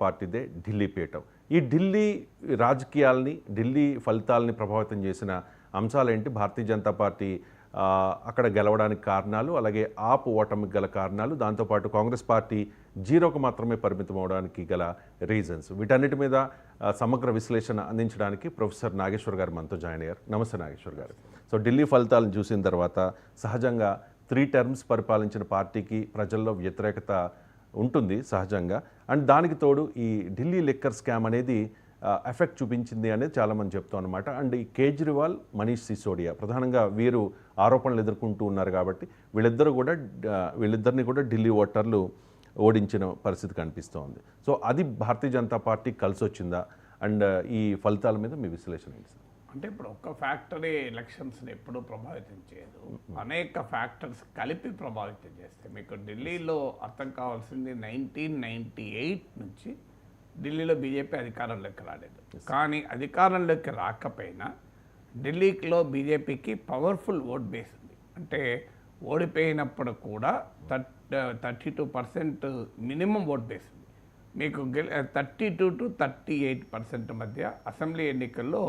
పార్టీదే ఢిల్లీ పీఠం. ఈ ఢిల్లీ రాజకీయాల్ని, ఢిల్లీ ఫలితాలని ప్రభావితం చేసిన అంశాలేంటి? భారతీయ జనతా పార్టీ అక్కడ గెలవడానికి కారణాలు, అలాగే ఆప్ ఓటమికి గల కారణాలు, దాంతోపాటు కాంగ్రెస్ పార్టీ జీరోకు మాత్రమే పరిమితం అవడానికి గల రీజన్స్, వీటన్నిటి మీద సమగ్ర విశ్లేషణ అందించడానికి ప్రొఫెసర్ నాగేశ్వర్ గారు మనతో జాయిన్ అయ్యారు. నమస్తే నాగేశ్వర్ గారు. సో ఢిల్లీ ఫలితాలను చూసిన తర్వాత సహజంగా 3 టర్మ్స్ పరిపాలించిన పార్టీకి ప్రజల్లో వ్యతిరేకత ఉంటుంది సహజంగా. అండ్ దానికి తోడు ఈ ఢిల్లీ లిక్కర్ స్కామ్ అనేది ఎఫెక్ట్ చూపించింది అనేది చాలామంది చెప్తాం అనమాట. అండ్ ఈ కేజ్రీవాల్, మనీష్ సిసోడియా ప్రధానంగా వీరు ఆరోపణలు ఎదుర్కొంటూ ఉన్నారు కాబట్టి వీళ్ళిద్దరిని కూడా ఢిల్లీ ఓటర్లు ఓడించిన పరిస్థితి కనిపిస్తోంది. సో అది భారతీయ జనతా పార్టీ కలిసి వచ్చిందా? అండ్ ఈ ఫలితాల మీద మీ విశ్లేషణ ఏంటి సార్? అంటే ఇప్పుడు ఒక్క ఫ్యాక్టరీ ఎలక్షన్స్ని ఎప్పుడూ ప్రభావితం చేయదు, అనేక ఫ్యాక్టర్స్ కలిపి ప్రభావితం చేస్తాయి. మీకు ఢిల్లీలో అర్థం కావాల్సింది 1998 నుంచి ఢిల్లీలో బీజేపీ అధికారంలోకి రాలేదు. కానీ అధికారంలోకి రాకపోయినా ఢిల్లీలో బీజేపీకి పవర్ఫుల్ ఓట్ బేస్ ఉంది. అంటే ఓడిపోయినప్పుడు కూడా 32% మినిమం ఓట్ బేస్ ఉంది. మీకు 32 to 38% మధ్య అసెంబ్లీ ఎన్నికల్లో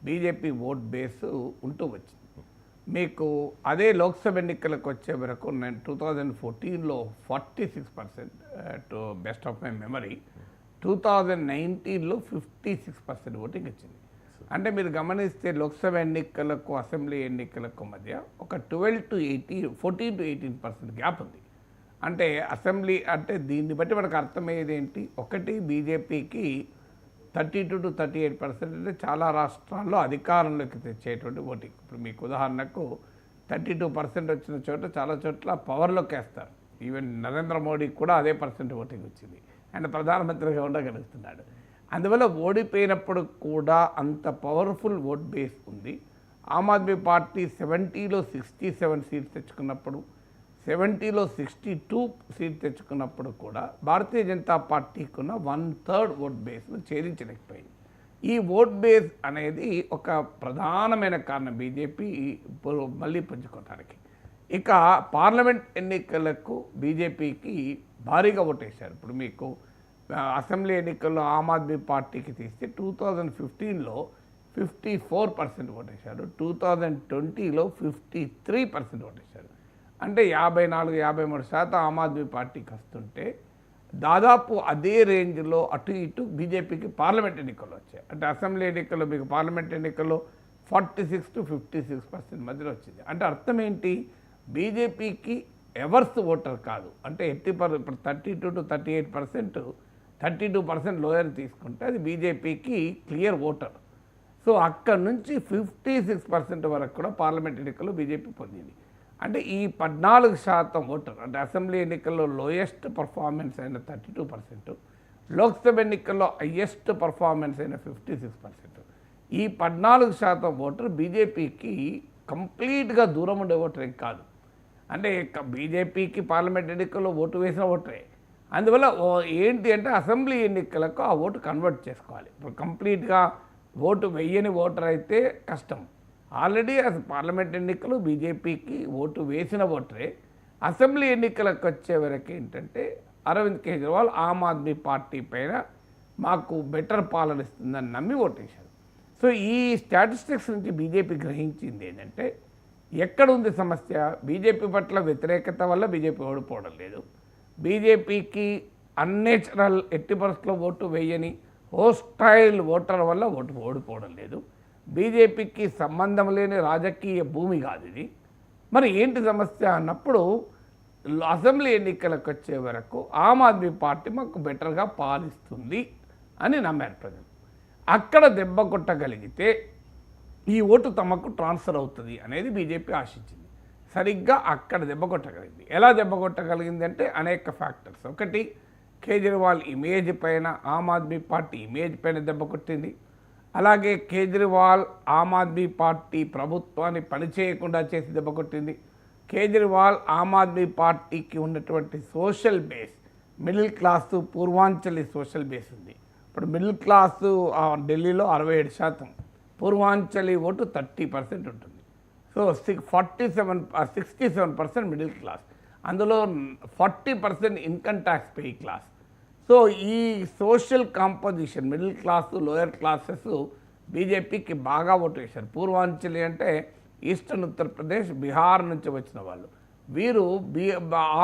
బీజేపీ ఓట్ బేస్ ఉంటూ వచ్చింది. మీకు అదే లోక్సభ ఎన్నికలకు వచ్చే వరకు 2014లో 46% to best of my memory, 2019లో 56% voting వచ్చింది. అంటే మీరు గమనిస్తే లోక్సభ ఎన్నికలకు అసెంబ్లీ ఎన్నికలకు మధ్య ఒక 14 to 18% గ్యాప్ ఉంది. అంటే అసెంబ్లీ అంటే దీన్ని బట్టి మనకు అర్థమయ్యేది ఏంటి? ఒకటి, బీజేపీకి 32 to 38% అంటే చాలా రాష్ట్రాల్లో అధికారంలోకి తెచ్చేటువంటి ఓటింగ్. ఇప్పుడు మీకు ఉదాహరణకు 32% వచ్చిన చోట చాలా చోట్ల పవర్లోకి వేస్తారు. ఈవెన్ నరేంద్ర మోడీకి కూడా అదే పర్సెంట్ ఓటింగ్ వచ్చింది. ఆయన ప్రధానమంత్రిగా ఉండగలుగుతున్నాడు. అందువల్ల ఓడిపోయినప్పుడు కూడా అంత పవర్ఫుల్ ఓట్ బేస్ ఉంది. ఆమ్ ఆద్మీ పార్టీ 70లో 67 సీట్స్ తెచ్చుకున్నప్పుడు, 70లో 62 సీట్ తెచ్చుకున్నప్పుడు కూడా భారతీయ జనతా పార్టీకి ఉన్న 1/3 ఓట్ బేస్ను ఛేదించలేకపోయింది. ఈ ఓట్ బేస్ అనేది ఒక ప్రధానమైన కారణం బీజేపీ మళ్ళీ పుంజుకోవడానికి. ఇక పార్లమెంట్ ఎన్నికలకు బీజేపీకి భారీగా ఓటేశారు. ఇప్పుడు మీకు అసెంబ్లీ ఎన్నికల్లో ఆమ్ ఆద్మీ పార్టీకి తీస్తే 2015లో 54% ఓటేశారు, 2020లో 53% ఓటేశారు. అంటే 54-53% ఆమ్ ఆద్మీ పార్టీకి వస్తుంటే దాదాపు అదే రేంజ్లో అటు ఇటు బీజేపీకి పార్లమెంట్ ఎన్నికల్లో వచ్చాయి. అంటే అసెంబ్లీ ఎన్నికల్లో మీకు పార్లమెంట్ ఎన్నికల్లో 46 to 56% మధ్యలో వచ్చింది. అంటే అర్థం ఏంటి? బీజేపీకి ఎవర్స్ ఓటర్ కాదు. అంటే ఇప్పుడు 32 to 38%, 32% లోయర్ తీసుకుంటే అది బీజేపీకి క్లియర్ ఓటర్. సో అక్కడ నుంచి 56% వరకు కూడా పార్లమెంట్ ఎన్నికల్లో బీజేపీ పొందింది. అంటే ఈ 14% ఓటర్, అంటే అసెంబ్లీ ఎన్నికల్లో లోయెస్ట్ పర్ఫార్మెన్స్ అయిన 32%, లోక్సభ ఎన్నికల్లో హయ్యెస్ట్ పర్ఫార్మెన్స్ అయిన 56%, ఈ 14% ఓటర్ బీజేపీకి కంప్లీట్గా దూరం ఉండే ఓటర్ ఏం కాదు. అంటే బీజేపీకి పార్లమెంట్ ఎన్నికల్లో ఓటు వేసిన ఓటరే. అందువల్ల ఏంటి అంటే అసెంబ్లీ ఎన్నికలకు ఆ ఓటు కన్వర్ట్ చేసుకోవాలి. ఇప్పుడు కంప్లీట్గా ఓటు వెయ్యని ఓటర్ అయితే కష్టం. ఆల్రెడీ పార్లమెంట్ ఎన్నికలు బీజేపీకి ఓటు వేసిన ఓటరే. అసెంబ్లీ ఎన్నికలకు వచ్చే వరకు ఏంటంటే అరవింద్ కేజ్రీవాల్ ఆమ్ ఆద్మీ పార్టీ పైన మాకు బెటర్ పాలన ఇస్తుందని నమ్మి ఓటేశారు. సో ఈ స్టాటిస్టిక్స్ నుంచి బీజేపీ గ్రహించింది ఏంటంటే ఎక్కడ ఉంది సమస్య? బీజేపీ పట్ల వ్యతిరేకత వల్ల బీజేపీ ఓడిపోవడం లేదు. బీజేపీకి అన్నేచురల్ ఎట్టి పరిస్థితుల్లో ఓటు వేయని హోస్టైల్ ఓటర్ వల్ల ఓడిపోవడం లేదు. బీజేపీకి సంబంధం లేని రాజకీయ భూమి కాదు ఇది. మరి ఏంటి సమస్య అన్నప్పుడు అసెంబ్లీ ఎన్నికలకు వచ్చే వరకు ఆమ్ ఆద్మీ పార్టీ మాకు బెటర్గా పాలిస్తుంది అని నమ్మారు ప్రజలు. అక్కడ దెబ్బ కొట్టగలిగితే ఈ ఓటు తమకు ట్రాన్స్ఫర్ అవుతుంది అనేది బీజేపీ ఆశించింది. సరిగ్గా అక్కడ దెబ్బ కొట్టగలిగింది. ఎలా దెబ్బ కొట్టగలిగింది అంటే అనేక ఫ్యాక్టర్స్. ఒకటి, కేజ్రీవాల్ ఇమేజ్ పైన, ఆమ్ ఆద్మీ పార్టీ ఇమేజ్ పైన దెబ్బ కొట్టింది. అలాగే కేజ్రీవాల్ ఆమ్ ఆద్మీ పార్టీ ప్రభుత్వాన్ని పనిచేయకుండా చేసి దెబ్బ కొట్టింది. కేజ్రీవాల్ ఆమ్ ఆద్మీ పార్టీకి ఉన్నటువంటి social base, middle class, Purvanchali social base ఉంది. ఇప్పుడు మిడిల్ క్లాసు ఢిల్లీలో 67%, పూర్వాంచలి ఓటు 30% ఉంటుంది. సో 67% మిడిల్ క్లాస్, అందులో 40% income tax pay class. So so ఈ social composition middle class lower classes బీజేపీకి బాగా ఓటు వేశారు. పూర్వాంచలి అంటే ఈస్టర్న్ ఉత్తరప్రదేశ్, బీహార్ నుంచి వచ్చిన వాళ్ళు. వీరు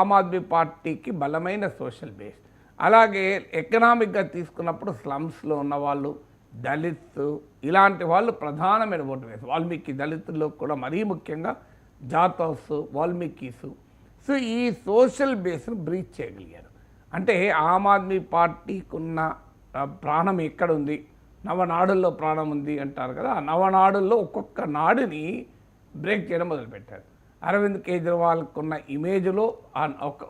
ఆమ్ ఆద్మీ పార్టీకి బలమైన సోషల్ బేస్. అలాగే ఎకనామిక్గా తీసుకున్నప్పుడు స్లమ్స్లో ఉన్నవాళ్ళు, దళిత్స్, ఇలాంటి వాళ్ళు ప్రధానమైన ఓటు వేశారు. వాల్మీకి దళితుల్లో కూడా మరీ ముఖ్యంగా జాతవ్స్, వాల్మీకీస్. సో ఈ సోషల్ బేస్ను బ్రీచ్ చేయగలిగారు. అంటే ఆమ్ ఆద్మీ పార్టీకి ఉన్న ప్రాణం ఎక్కడుంది, నవనాడుల్లో ప్రాణం ఉంది అంటారు కదా. ఆ నవనాడుల్లో ఒక్కొక్క నాడుని బ్రేక్ చేయడం మొదలుపెట్టారు. అరవింద్ కేజ్రీవాల్కు ఉన్న ఇమేజ్లో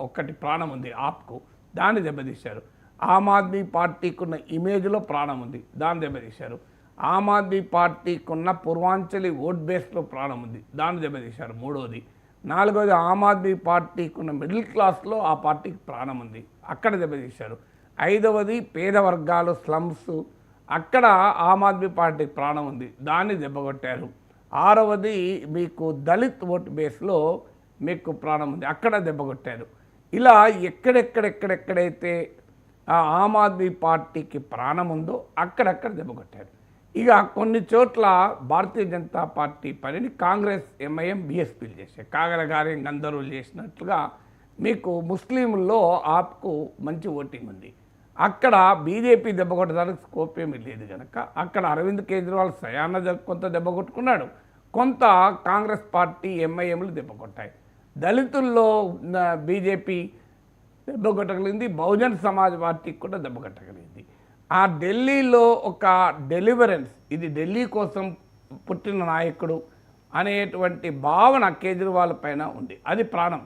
ఒక్కటి ప్రాణం ఉంది, ఆప్కు, దాన్ని దెబ్బతీశారు. ఆమ్ ఆద్మీ పార్టీకి ఉన్న ఇమేజ్లో ప్రాణం ఉంది, దాన్ని దెబ్బతీశారు. ఆమ్ ఆద్మీ పార్టీకి ఉన్న పూర్వాంచలి ఓట్ బేస్లో ప్రాణం ఉంది, దాన్ని దెబ్బతీశారు. మూడోది. నాలుగోది, ఆమ్ ఆద్మీ పార్టీకి ఉన్న మిడిల్ క్లాస్లో ఆ పార్టీకి ప్రాణం ఉంది, అక్కడ దెబ్బతీశారు. ఐదవది, పేద వర్గాలు, స్లమ్స్, అక్కడ ఆమ్ ఆద్మీ పార్టీకి ప్రాణం ఉంది, దాన్ని దెబ్బకొట్టారు. ఆరవది, మీకు దళిత్ ఓట్ బేస్లో మీకు ప్రాణం ఉంది, అక్కడ దెబ్బకొట్టారు. ఇలా ఎక్కడెక్కడెక్కడెక్కడైతే ఆమ్ ఆద్మీ పార్టీకి ప్రాణం ఉందో అక్కడక్కడ దెబ్బకొట్టారు. ఇక కొన్ని చోట్ల భారతీయ జనతా పార్టీ పనిని కాంగ్రెస్, ఎంఐఎం, బీఎస్పీలు చేశాయి. కాగల గారేం గందరూలు చేసినట్లుగా మీకు ముస్లింల్లో ఆప్కు మంచి ఓటింగ్ ఉంది. అక్కడ బీజేపీ దెబ్బ కొట్టడానికి స్కోప్ ఏమీ లేదు కనుక అక్కడ అరవింద్ కేజ్రీవాల్ స్వయాన కొంత దెబ్బ కొట్టుకున్నాడు, కొంత కాంగ్రెస్ పార్టీ, ఎంఐఎంలు దెబ్బ కొట్టాయి. దళితుల్లో బీజేపీ దెబ్బ కొట్టగలిగింది, బహుజన్ సమాజ్ పార్టీకి కూడా దెబ్బ కొట్టగలిగింది. ఆ ఢిల్లీలో ఒక డెలివరెన్స్, ఇది ఢిల్లీ కోసం పుట్టిన నాయకుడు అనేటువంటి భావన కేజ్రీవాల్ పైన ఉంది. అది ప్రాణం.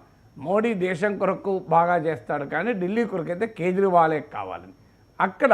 మోడీ దేశం కొరకు బాగా చేస్తాడు కానీ ఢిల్లీ కొరకైతే కేజ్రీవాలే కావాలని. అక్కడ